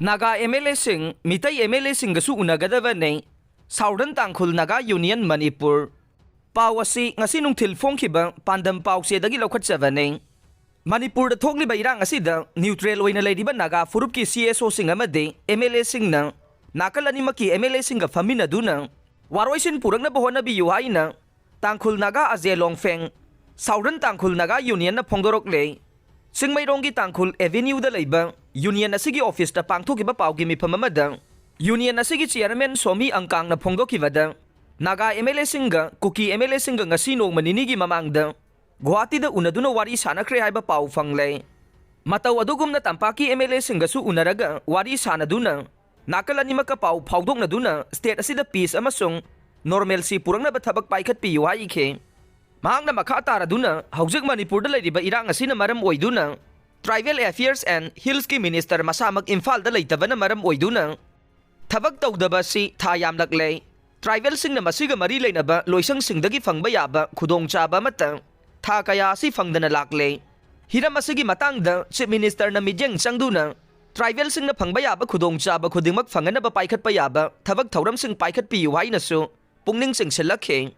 Naga MLA Singh, Mitai MLA Singh gasu unagadabane, Southern Tangkhul Naga Union Manipur. Pawasi ngasi nung tilfong kiba pandam pawsi dagi lokhatsabane. Manipur da thokliba irang asida neutral oina leidiba Naga furup ki CSO Singh amade MLA Singh na nakalani maki MLA Singh ga famina duna. Waroisin purang na bohona bi yuhai na Tangkhul Naga Aze Longfeng, Southern Tangkhul Naga Union na phongdorok le. Singmaironggi Tangkhul Avenue da leiba Union asigi office da pangthokiba pawgi mifam amada Union asigi chairman Somi Angkang na phongdokibada Naga MLA Singh Kuki MLA Singh ngasi nong maninigi mamangda Guwahati da unaduna wari sanakre haiba paw fangle Mataw adugum na tampaki MLA Singh su unaraga wari sanaduna nakalani makapaw phawdok na duna state asida peace amasung normalcy purang na bathabak paikhat piyu haike mahang na makatara duna haujik Manipur da leiriba irang asina maram oiduna Tribal Affairs and Hills ki Minister masamag Imphal da leitaba na maram oiduna thabak tawdaba si thayam laklay Tribal sing na masiga mari leynaba loisang singdagi fangba yaba khudongchaba mata tha kaya si fangdana laklay hiram asigi matangda Chief Minister na midyang changduna Tribal sing na phangba yaba khudongchaba khudingmak fanganaba paikhat pa yaba thabak thauram sing paikhat piyu haina su pungning sing silakhe